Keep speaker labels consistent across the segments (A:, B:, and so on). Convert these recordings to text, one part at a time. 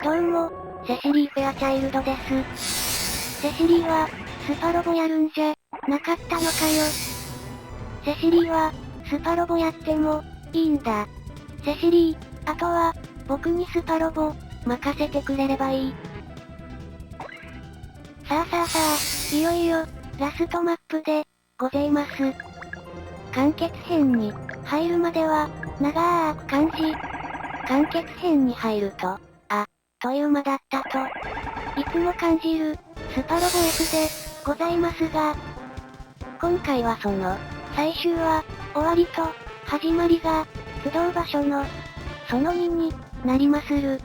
A: どうも、セシリー・フェアチャイルドです。セシリーは、スパロボやるんじゃ、なかったのかよ。セシリーは、スパロボやっても、いいんだ。セシリー、あとは、僕にスパロボ、任せてくれればいい。さあ、いよいよ、ラストマップで、ございます。完結編に、入るまでは、長く感じ。完結編に入ると、という間だったと。いつも感じる、スパロボ F で、ございますが、今回はその、最終話、終わりと、始まりが、集う場所の、その2になりまする。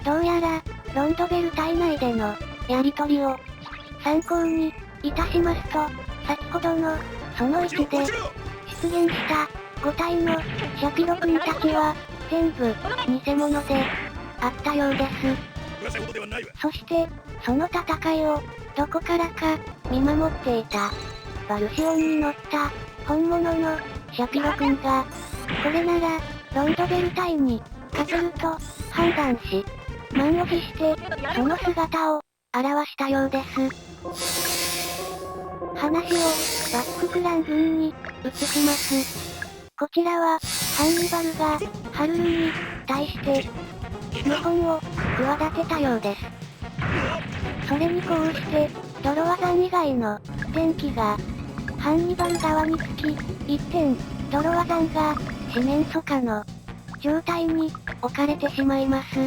A: どうやら、ロンドベル体内での、やりとりを、参考に、いたしますと、先ほどの、その1で、出現した、5体の、シャピロ君たちは、全部、偽物で、あったようです。そして、その戦いを、どこからか、見守っていた。バルシオンに乗った、本物の、シャピロ君が、これなら、ロンドベル隊に、勝てると、判断し、満を持して、その姿を、現したようです。話を、バッククラン軍に、移します。こちらは、ハンニバルが、ハルルに、対して、謀反を、企てたようです。それにこうして、ドロワザン以外の、電気が、ハンニバル側につき、一点、ドロワザンが、四面楚歌の、状態に、置かれてしまいます。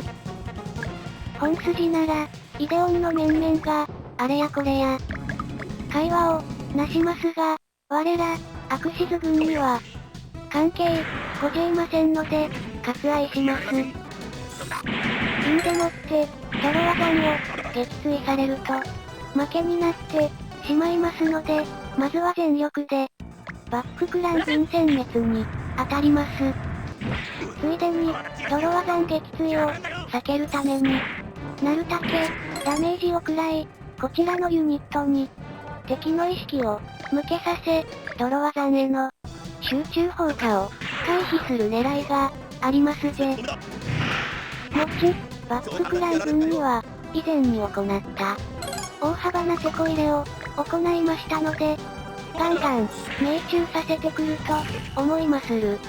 A: 本筋なら、イデオンの面々が、あれやこれや、会話を、なしますが、我ら、アクシズ軍には、関係、ございませんので、割愛します。陣でもって、ドロワザンを、撃墜されると、負けになって、しまいますので、まずは全力で、バッククラン軍殲滅に、当たります。ついでに、ドロワザン撃墜を、避けるために、なるだけ、ダメージを食らい、こちらのユニットに、敵の意識を、向けさせ、ドロワザンへの、集中放火を、回避する狙いが、ありますぜ。もち、バッククラン軍には、以前に行った、大幅なテこ入れを、行いましたので、ガンガン、命中させてくると、思いまする。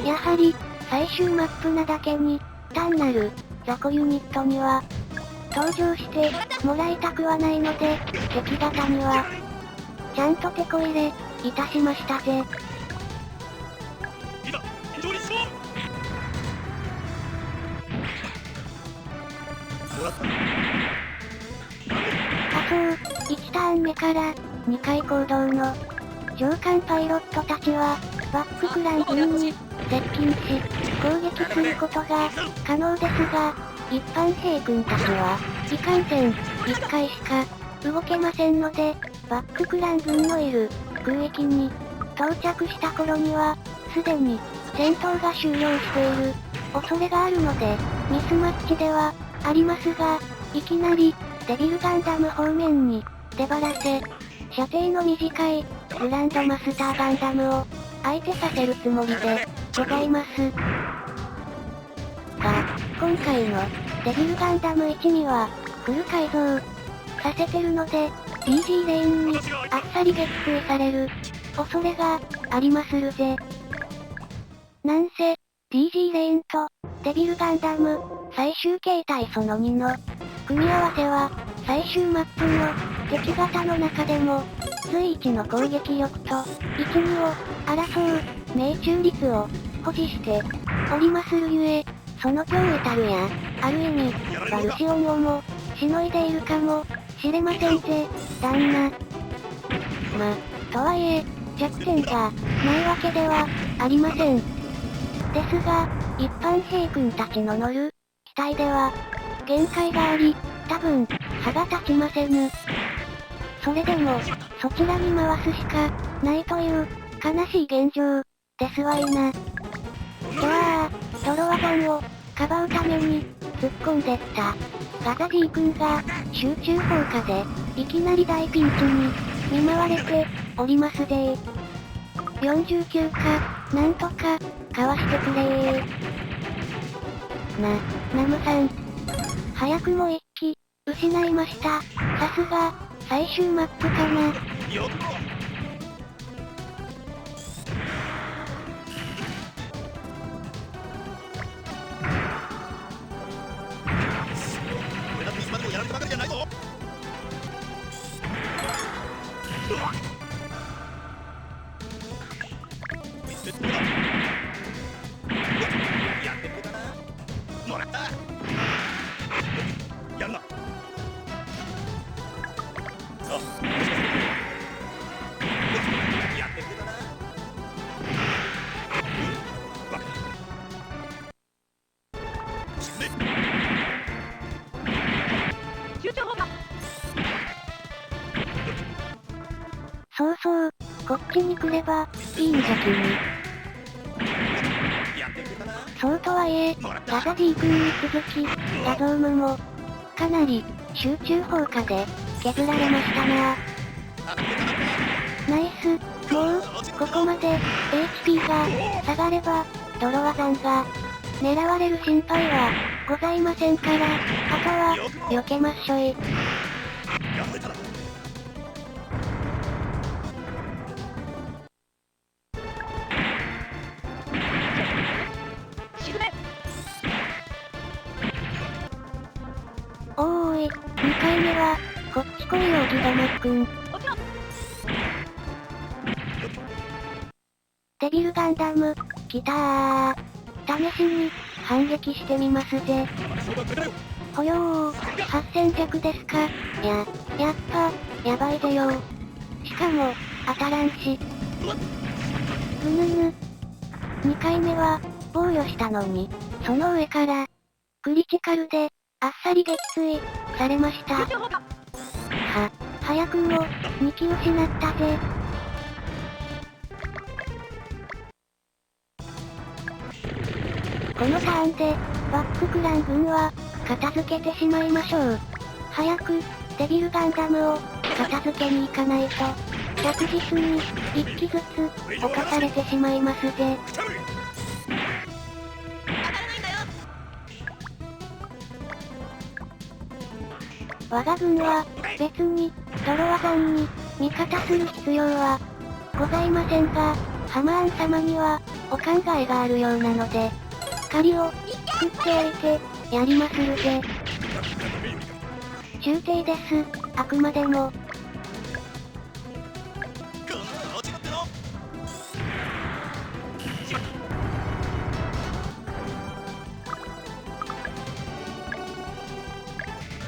A: やはり、最終マップなだけに、単なる、雑魚ユニットには、登場して、もらいたくはないので、敵方には、ちゃんとテこ入れ、いたしましたぜ。仮想、1ターン目から、2回行動の、上官パイロットたちは、バッククラン軍に、接近し、攻撃することが、可能ですが、一般兵君たちは、いかんせん、1回しか、動けませんので、バッククラン軍のいる、空域に、到着した頃には、すでに、戦闘が終了している、恐れがあるので、ミスマッチでは、ありますが、いきなり、デビルガンダム方面に、出張らせ、射程の短い、グランドマスターガンダムを、相手させるつもりで、ございます。が、今回の、デビルガンダム1には、フル改造、させてるので、DG レインに、あっさり撃墜される、恐れが、ありまするぜ。なんせ、DG レインと、デビルガンダム、最終形態その2の、組み合わせは、最終マップの、敵型の中でも、随一の攻撃力と、1、2を、争う、命中率を、保持して、おりまするゆえ、その脅威たるや、ある意味、バルシオンをも、しのいでいるかも、しれませんぜ、旦那。とはいえ、弱点が、ないわけでは、ありません。ですが、一般兵君たちの乗る、機体では、限界があり、多分、歯が立ちませぬ。それでも、そちらに回すしか、ないという、悲しい現状、ですわいな。じゃあ、ドロワザンを、かばうために、突っ込んでった、ガザ D 君が、集中放火で、いきなり大ピンチに、見舞われて、おりますぜ。49か、なんとか、かわしてくれー。ナムさん。早くも1機、失いました。さすが、最終マップかな。
B: よっ俺だっていつまでもやられてばかりじゃないぞ。見捨てそうだ。やってくれたな。もらった。やんな。さあ、やってくれたな。バカ。沈め。
A: そうそう、こっちに来れば、いいんじゃ君。
B: やってくれたな。
A: そうとはいえ、ラザ D 君に続き、ラゾームも、かなり、集中砲火で、削られましたな。ナイス、もう、ここまで、HP が、下がれば、泥ワザンが、狙われる心配は、ございませんから、あとは、避けまっしょい。
B: やめたら。
A: おーい、2回目は、こっち来いよギドマックン。デビルガンダム、来たー。試しに、反撃してみますぜ。ほよー、8000弱ですか。やっぱ、やばいぜよー。しかも、当たらんし。ぐぬぬ。2回目は、防御したのに、その上から、クリティカルで、あっさり撃墜、されました。早くも、2機失ったぜ。このターンで、バッククラン軍は、片付けてしまいましょう。早く、デビルガンダムを、片付けに行かないと、着実に、1機ずつ、侵されてしまいますぜ。我が軍は、別に、泥ワザンに、味方する必要は、ございませんが、ハマーン様には、お考えがあるようなので、借りを、作っておいて、やりまするぜ。中帝です、あくまでも。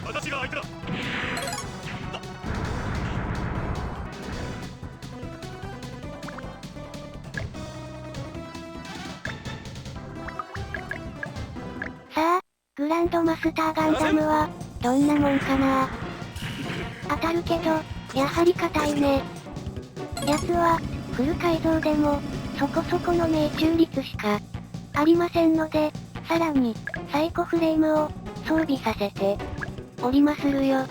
B: 私が相手だ。
A: さあ、グランドマスターガンダムは、どんなもんかな。当たるけど、やはり硬いね。やつは、フル改造でも、そこそこの命中率しか、ありませんので、さらに、サイコフレームを、装備させて、おりまするよ。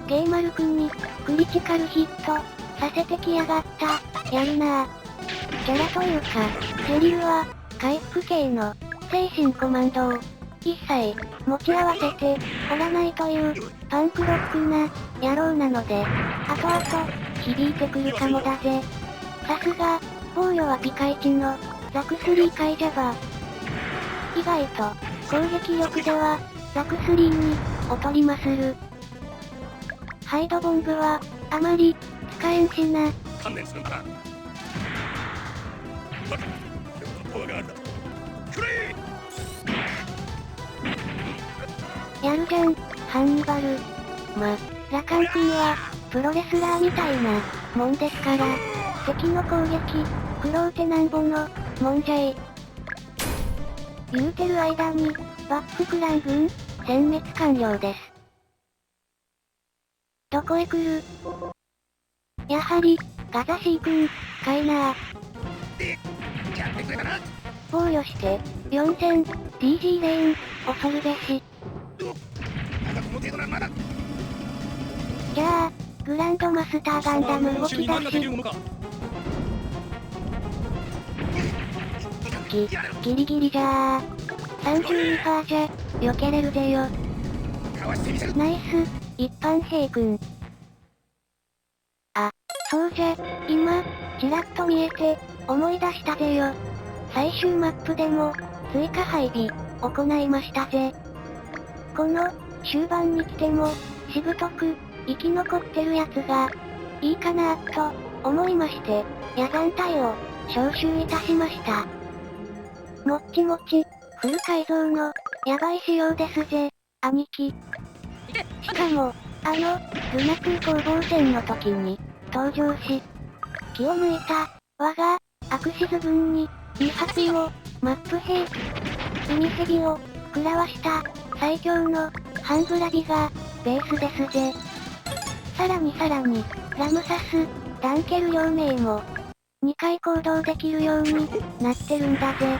A: ゲイマル君に、クリティカルヒット、させてきやがった、やるなぁ。キャラというか、セリウは、回復系の、精神コマンドを、一切、持ち合わせて、おらないという、パンクロックな、野郎なので、後々、響いてくるかもだぜ。さすが、防御はピカイチの、ザク3カイジャバ。意外と、攻撃力では、ザク3に、劣りまする。ハイドボンブは、あまり、使えんしな。
B: 観念するんだな。バカ。パワーがあるだ。くれ
A: やるじゃん、ハンニバル。ラカン君は、プロレスラーみたいな、もんですから、敵の攻撃、食ろうてなんぼの、もんじゃい。言うてる間に、バッククラン軍、殲滅完了です。どこへ来る？やはり、ガザシー君、かいな
B: ー。やってくれたな。
A: 防御して、4000、DG レーン、恐るべし。
B: まだこの程度な、まだ。
A: じゃあ、グランドマスターガンダム動き出し。ギリギリじゃー。32%じゃ、避けれるぜよ。ナイス、一般兵君。あ、そうじゃ、今、ちらっと見えて、思い出したぜよ。最終マップでも、追加配備、行いましたぜ。この、終盤に来ても、しぶとく、生き残ってるやつが、いいかなと、思いまして、野山隊を、招集いたしました。もっちもち、フル改造の、やばい仕様ですぜ、兄貴。しかも、ルナ2攻防戦の時に、登場し、気を抜いた、我が、アクシズ軍に、2発を、マップ兵、海蛇を、食らわした、最強の、ハングラビが、ベースですぜ。さらに、ラムサス、ダンケル両名も、2回行動できるように、なってるんだぜ。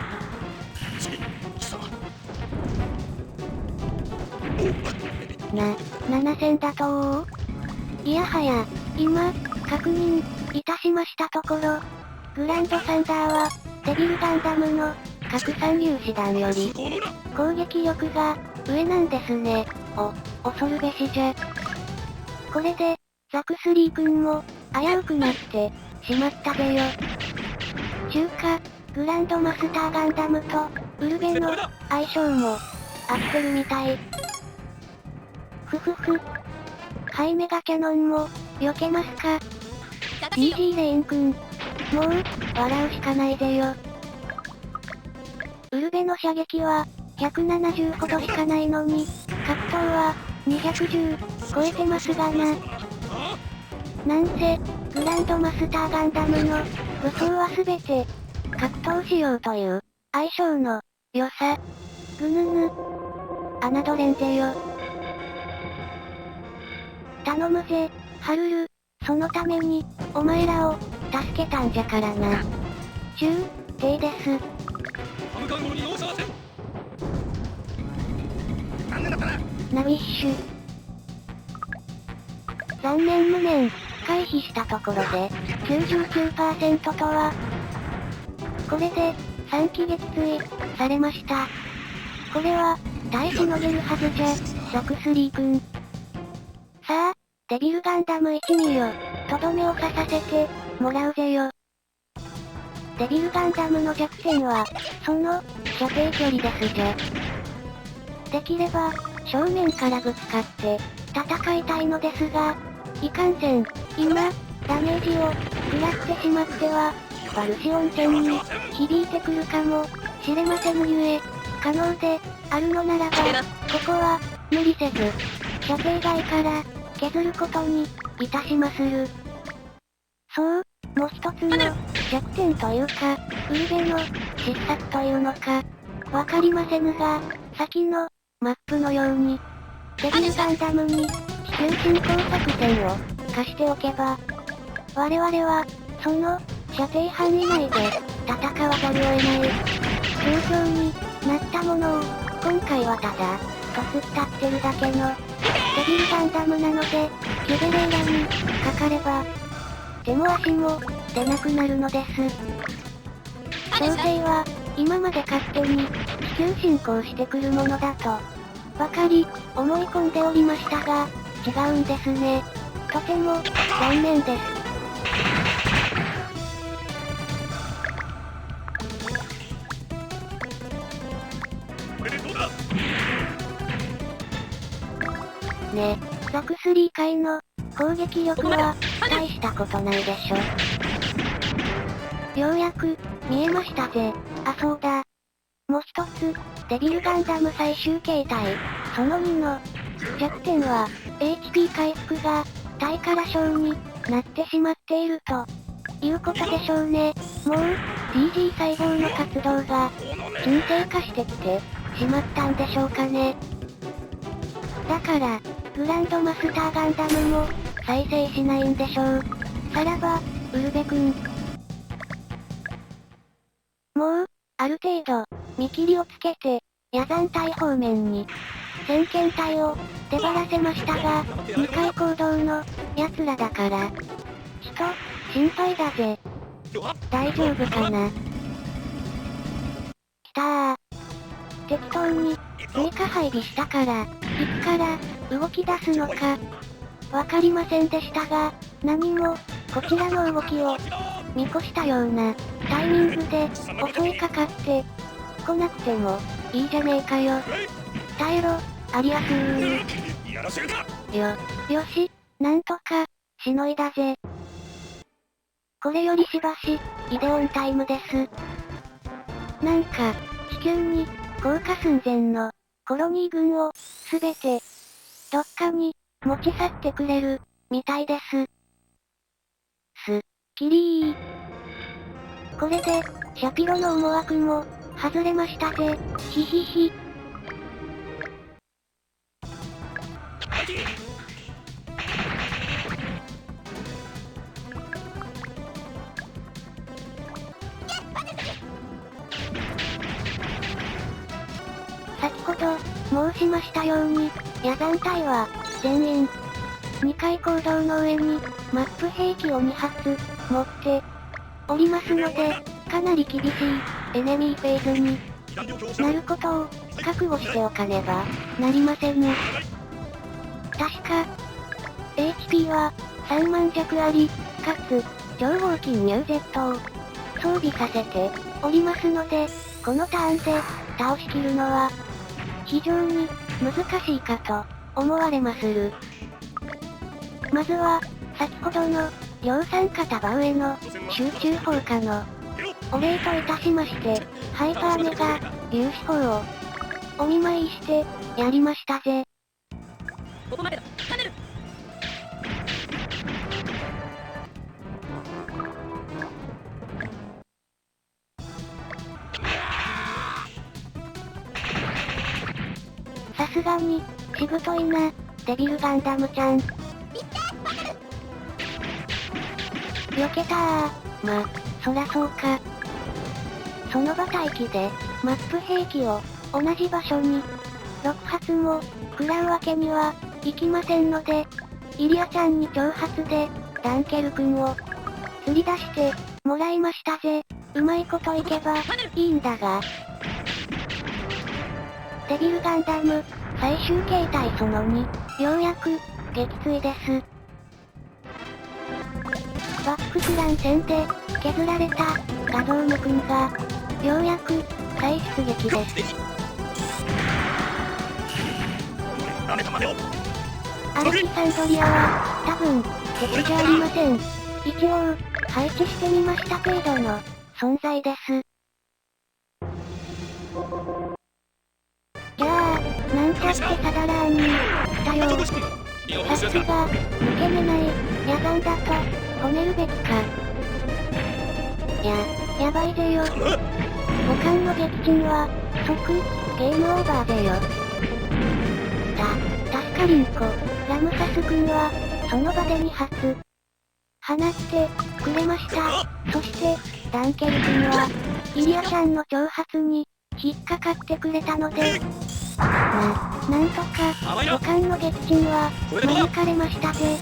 A: 7000だといやはや、今、確認、いたしましたところ、グランドサンダーは、デビルガンダムの、核三粒子弾より、攻撃力が、上なんですね。恐るべしじゃ。これで、ザクスリー君も、危うくなって、しまったぜよ。中華、グランドマスターガンダムと、ウルベの、相性も、合ってるみたい。ふふふ。ハイメガキャノンも、避けますか？ DG レーンくん。もう、笑うしかないぜよ。ウルベの射撃は、170ほどしかないのに、格闘は、210、超えてますがな。なんせ、グランドマスターガンダムの、武装はすべて、格闘仕様という、相性の、良さ。ぐぬぬ。侮れんぜよ。頼むぜ、ハルル。そのために、お前らを、助けたんじゃからな。帝です。ナビッシュ。残念無念、回避したところで、99% とは。これで、3機撃墜、されました。これは、耐えしのげるはずじゃ、ザクスリー君。さあ、デビルガンダム1ミよ、とどめを刺させて、もらうぜよ。デビルガンダムの弱点は、その、射程距離ですじゃ。できれば、正面からぶつかって、戦いたいのですが、いかんせん、今、ダメージを、食らってしまっては、バルシオン戦に、響いてくるかも、しれませぬゆえ、可能で、あるのならば、ここは、無理せず、射程外から、削ることに、いたしまする。そう、もう一つの、弱点というか、ウルベの、失策というのか、わかりませぬが、先の、マップのように、デビルガンダムに、地球侵攻作戦を、課しておけば、我々は、その、射程範囲内で、戦わざるを得ない、状況になったものを、今回はただ、とすったってるだけの、デビルガンダムなので、キュベレイラに、かかれば、手も足も、出なくなるのです。調整は、今まで勝手に、地球侵攻してくるものだと、ばかり、思い込んでおりましたが、違うんですね。とても、残念です。ね、ザクスリー界の、攻撃力は、大したことないでしょ。ようやく、見えましたぜ。あ、そうだ。もう一つ、デビルガンダム最終形態、その2の、弱点は、HP 回復が、大から小になってしまっていると、いうことでしょうね。もう、DG 細胞の活動が、沈静化してきて、しまったんでしょうかね。だから、グランドマスターガンダムも、再生しないんでしょう。さらば、ウルベ君。もう、ある程度、見切りをつけて、野山隊方面に、先遣隊を、出張らせましたが、2回行動の、奴らだから。人、心配だぜ。大丈夫かな。来たー。適当に、追加配備したから、いつから、動き出すのか。わかりませんでしたが、何も、こちらの動きを、見越したような、タイミングで、襲いかかって、来なくても、いいじゃねえかよ。耐えろ、アリアスー。
B: やらせるか。
A: よし、なんとか、しのいだぜ。これよりしばし、イデオンタイムです。なんか、地球に、降下寸前の、コロニー軍を、すべて、どっかに、持ち去ってくれる、みたいです。キリー。これで、シャピロの思惑も、外れましたぜ、ひひひ。先ほど、申しましたように、野山隊は、全員、2回行動の上に、マップ兵器を2発、持って、おりますので、かなり厳しい、エネミーフェーズに、なることを、覚悟しておかねば、なりませぬ。確か、HP は、3万弱あり、かつ、超合金ニュー Z を、装備させて、おりますので、このターンで、倒しきるのは、非常に、難しいかと、思われまする。まずは、先ほどの、量産型場上の、集中砲火の、お礼といたしまして、ハイパーメガ、粒子砲を、お見舞いして、やりましたぜ。
C: ここまでだ。パネル。
A: さすがに、しぶといな、デビルガンダムちゃん。避けたー。ま、そらそうか。その場待機で、マップ兵器を、同じ場所に、6発も、食らうわけには、いきませんので、イリアちゃんに挑発で、ダンケル君を、釣り出して、もらいましたぜ。うまいこといけば、いいんだが。デビルガンダム、最終形態その2、ようやく、撃墜です。バックスラン戦で、削られた、画像ム君が、ようやく、再出撃です。
B: ダメだまでを。
A: アルキサンドリアは、多分、敵じゃありません。一応、配置してみました程度の、存在です。じゃあ、なんちゃってサダラーに、来たよ。さすが、抜け目ない、野山だと、褒めるべきか。やばいぜよ。母艦の撃沈は、即、ゲームオーバーぜよ。助かりんこ、ラムサス君は、その場で2発、放って、くれました。そして、ダンケル君は、イリアちゃんの挑発に、引っかかってくれたので、なんとか、母艦の撃沈は、免れましたぜ。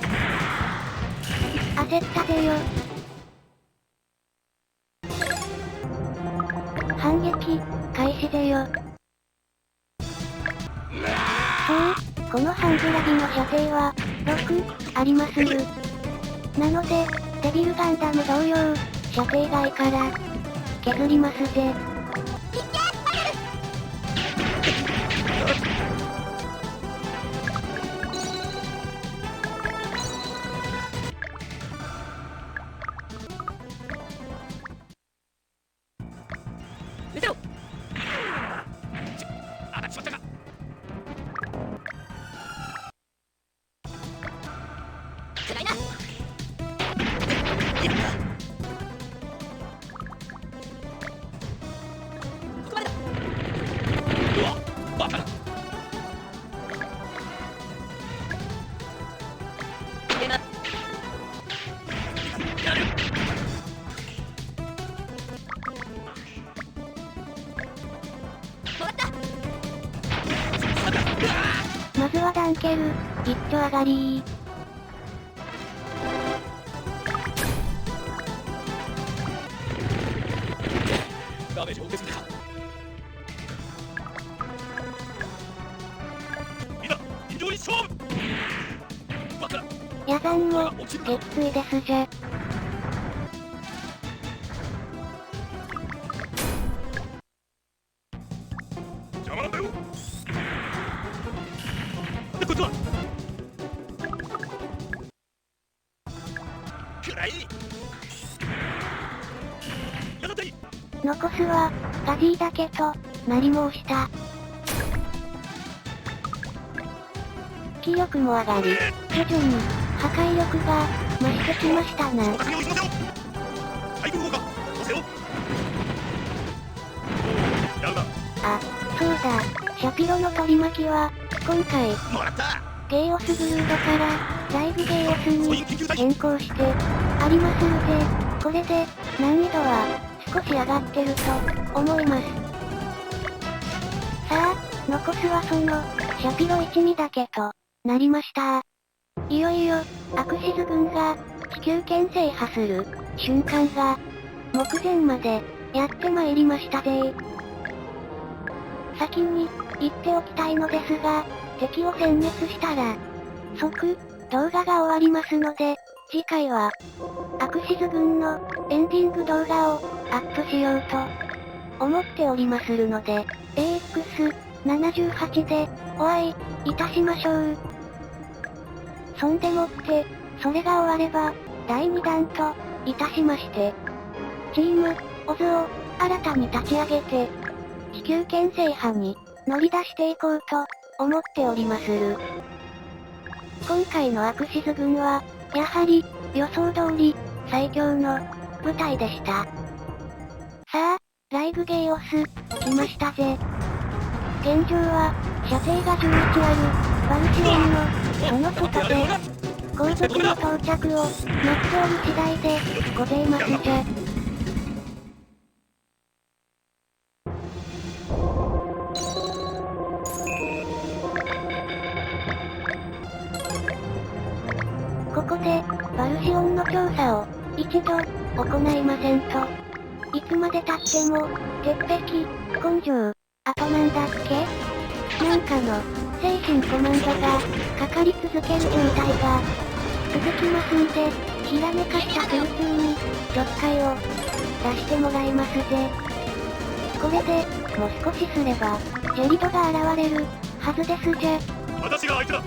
A: 焦ったぜよ。反撃、開始ぜよ。そう、このハングラギの射程は、6、ありまする。なので、デビルガンダム同様、射程外から、削りますぜ。
C: 見せろ。
B: あ、しまったか。
C: 辛いな。
A: ける、一丁上がり
B: ダメージを受けすぎた。みんな非常に勝負。バカ
A: ヤザンも、
B: 落ちる
A: 撃墜ですじゃ。
B: 邪魔なんだよ。なんでこいつは暗い。やだっていい。
A: 残すは、ガジーだけと、なり申した。気力も上がり、徐々に、破壊力が、増してきましたな。
B: 私に追いつませよ。対空砲火押せよ。やるな。
A: あ、そうだ、シャピロの取り巻きは、今回、
B: もらった
A: ゲイオスブルードから、ライブゲイオス
B: 素
A: に
B: 因緊急対
A: 変更して、ありますので、これで、難易度は、少し上がってると、思います。さあ、残すはその、シャピロ一味だけと、なりました。いよいよ、アクシズ軍が、地球圏制覇する、瞬間が、目前まで、やってまいりましたぜ。先に、言っておきたいのですが、敵を殲滅したら、即、動画が終わりますので、次回は、アクシズ軍の、エンディング動画を、アップしようと、思っておりまするので、AX78 で、お会い、いたしましょう。そんでもって、それが終われば、第2弾と、いたしまして、チーム、オズを、新たに立ち上げて、地球圏制覇に、乗り出していこうと、思っておりまする。今回のアクシズ軍は、やはり、予想通り、最強の、部隊でした。さあ、ライブゲイオス、来ましたぜ。現状は、射程が11ある、バルシオンの、その外で、後続の到着を、待っておる次第で、ございますじゃ。ここで、バルシオンの調査を、一度、行いませんと。いつまで経っても、鉄壁、根性、あとなんだっけなんかの、精神コマンドが、かかり続ける状態が、続きますんで、ひらめかした空中に、ちょっかいを、出してもらいますぜ。これで、もう少しすれば、ジェリドが現れる、はずですじゃ。
B: 私が相手だ。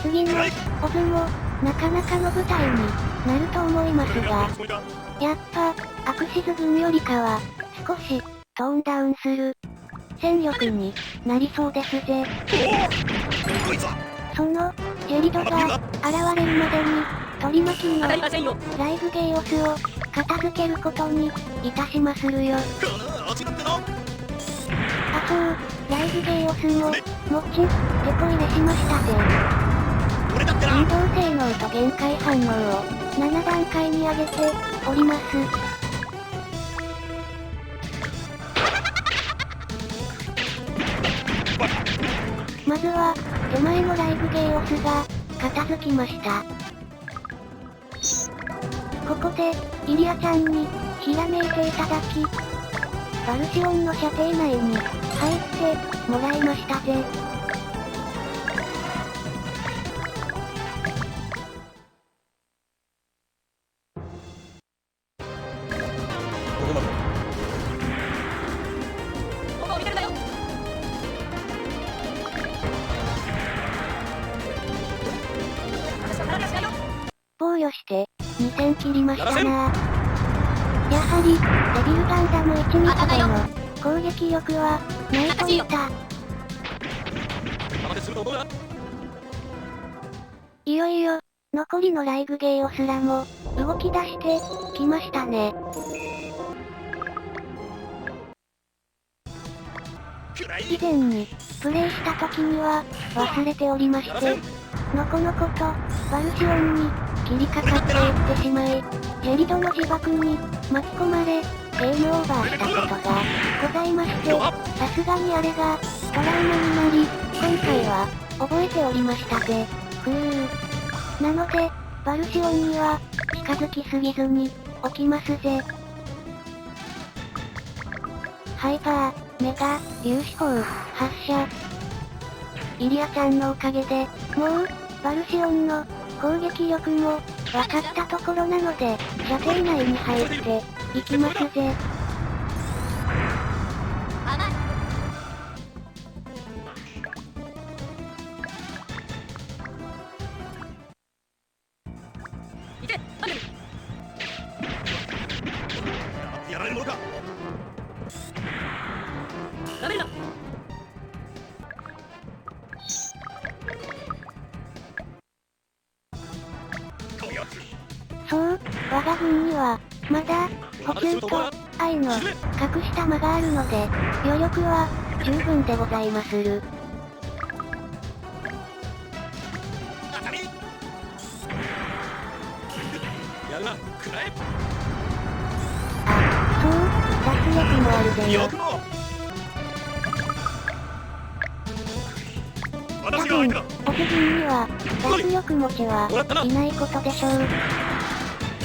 A: 次の、オズも、なかなかの舞台になると思いますが、やっぱ、アクシズ軍よりかは、少し、トーンダウンする、戦力になりそうですぜ。
B: こいつは
A: その、ジェリドが、現れるまでに、取り巻きの
C: 当たりませんよ。
A: ライブゲイオスを、片付けることに、いたしまするよ。
B: この足なんての
A: あ、そう、ライブゲイオスも、もち、てこ入れしましたぜ。
B: 俺だってな。
A: 運動性能と限界反応を、7段階に上げて、おります。まずは、手前のライブゲイオスが、片付きました。ここで、イリアちゃんに、ひらめいていただき、バルシオンの射程内に、入って、もらいましたぜ。
C: ここを見てるんだよ。私は離れはしないよ。
A: 防御して、2000切りましたな。やはり、デビルガンダム1味ほどの、攻撃力は、ないといた。
B: 甘手すると思うな。
A: いよいよ、残りのライブゲイオスらも、動き出して、きましたね。以前に、プレイした時には、忘れておりまして、のこのこと、バルシオンに、切りかかっていってしまい、ジェリドの自爆に、巻き込まれ、ゲームオーバーしたことが、ございまして、さすがにあれが、トラウマになり、今回は、覚えておりましたぜ。なので、バルシオンには、近づきすぎずに、置きますぜ。ハイパー、メガ、粒子砲、発射。イリアちゃんのおかげで、もう、バルシオンの、攻撃力も、分かったところなので、射程内に入って、いきますぜ。
C: 甘い。いけ、マグル。
B: やられるのか。
C: ダメだ。
B: こやつ。
A: そう、我が軍には、まだ、補給と、愛の、隠した間があるので、余力は、十分でございまする。
B: 当たり。やるな、くらえ。
A: あ、そう、脱力もあるぜよ。
B: よくも。
A: 多分、
B: 私が相手だ。
A: オフ軍には、脱力持ちはいないことでしょう。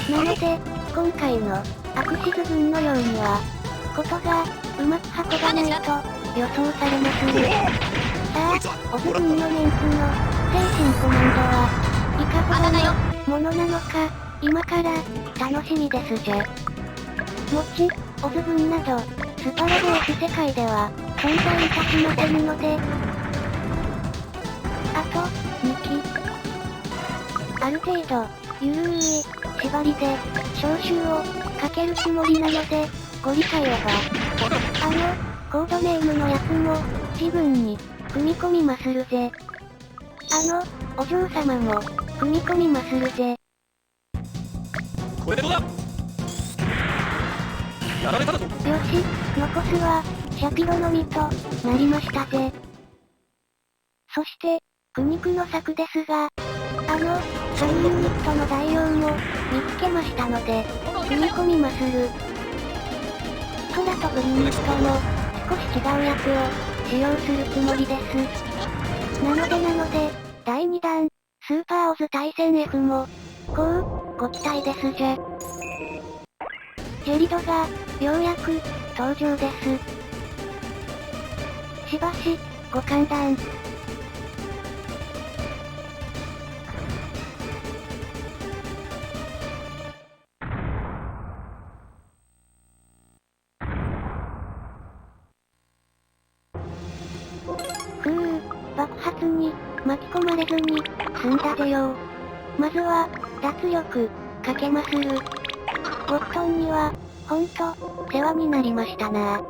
A: なので、今回の、アクシズ軍のようには、ことが、うまく運ばないと、予想されまする。さあ、オフ軍のメンツの、精神コマンドは、いかほどの、ものなのか、今から、楽しみですじゃ。もち、オフ軍など、スパロボース世界では、存在いたしませんので、あと、2機。ある程度、ゆるい、縛りで、招集を、かけるつもりなので、ご理解をば。コードネームのやつも、自分に、組み込みまするぜ。お嬢様も、組み込みまするぜ。
B: これでどうだ。やられただぞ。
A: よし、残すは、シャピロのみと、なりましたぜ。そして、苦肉の策ですが、サイユニットの代用も、見つけましたので、組み込みまする。空飛ぶユニットも、少し違う役を、使用するつもりです。なので、第2弾、スーパーオズ対戦 F も、こう、ご期待ですじゃ。ジェリドが、ようやく、登場です。しばし、ご歓談。爆発に、巻き込まれずに、済んだぜよ。まずは、脱力、かけまする。ゴットンには、ほんと、世話になりましたな。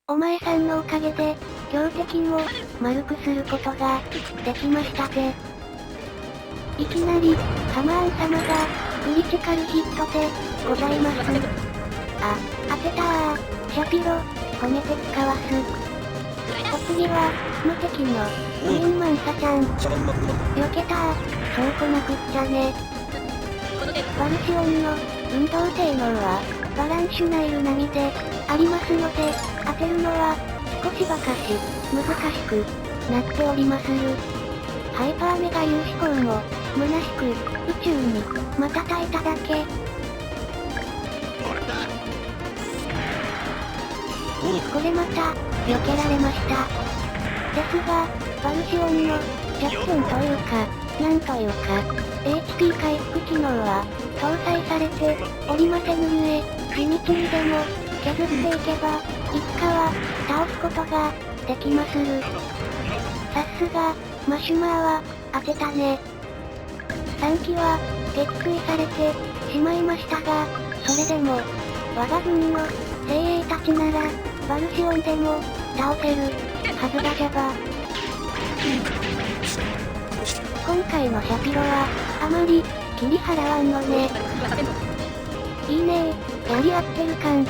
A: お前さんのおかげで、標的を、丸くすることが、できましたぜ。いきなり、ハマーン様が、クリティカルヒットで、ございます。あ、当てたー。シャピロ、褒めて使わす。お次は、無敵の、クイーンマンサちゃん。避けたー。そうこなくっちゃね。バルシオンの、運動性能は、バランシュナイル並みで、ありますので、当てるのは、少しばかし、難しく、なっておりまする。ハイパーメガ粒子砲も、虚しく、宇宙に、瞬いただけ。これまた、避けられました。ですが、バルシオンの、弱点というか、なんというか、HP 回復機能は、搭載されて、おりませぬゆえ、地道にでも、削っていけば、いつかは、倒すことが、できまする。さっすが、マシュマーは、当てたね。3機は、撃墜されて、しまいましたが、それでも、我が軍の、精鋭たちなら、バルシオンでも、倒せる、はずだじゃば。今回のシャピロは、あまり、切り払わんのね。いいねー、やり合ってる感。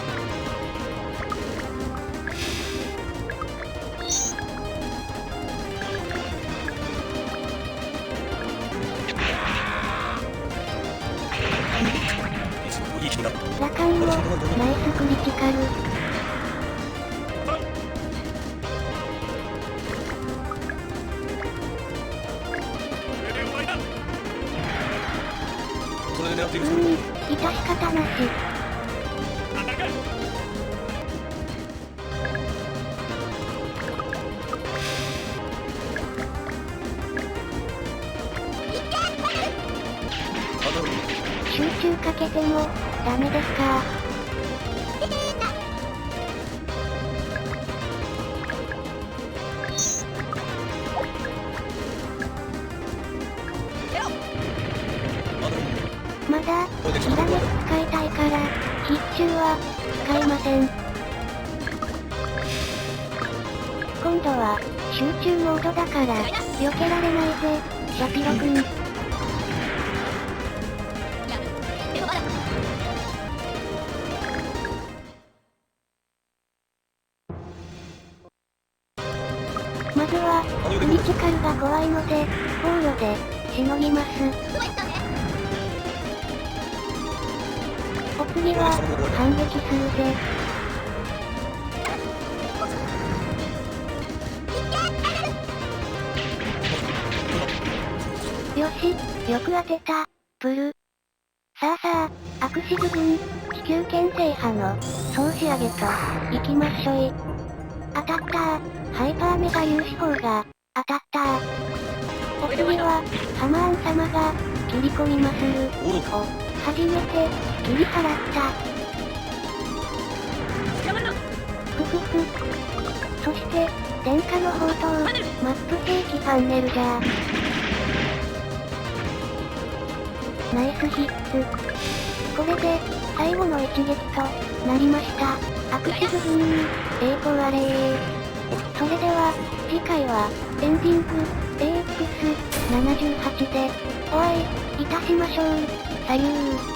A: ラカンも、ナイスクリティカル。
B: 致し
A: 方なし。
B: 当たるか
A: 集中かけても、ダメですか？まだ、ひらめき使いたいから、必中は、使いません。今度は、集中モードだから、避けられないぜ、シャピロくん。
C: でもまだ
A: まずは、クリティカルが怖いので、考慮で、しのぎます。
C: そうやったね。
A: お次は、反撃するぜ。よし、よく当てた、プル。さあさあ、アクシズ軍、地球圏制覇の、総仕上げと、行きましょい。当たったー、ハイパーメガ粒子砲が、当たったー。お次は、ハマーン様が、切り込みまする。お、初めて、切り払った。
C: 捕まるな。
A: ふふふ。そして、殿下の宝刀、マップ兵器ファンネルじゃー。ナイスヒッツ。これで、最後の一撃と、なりました。アクシズ軍に、栄光あれー。それでは、次回は、エンディング、AX78 で、お会い、いたしましょう。さゆー。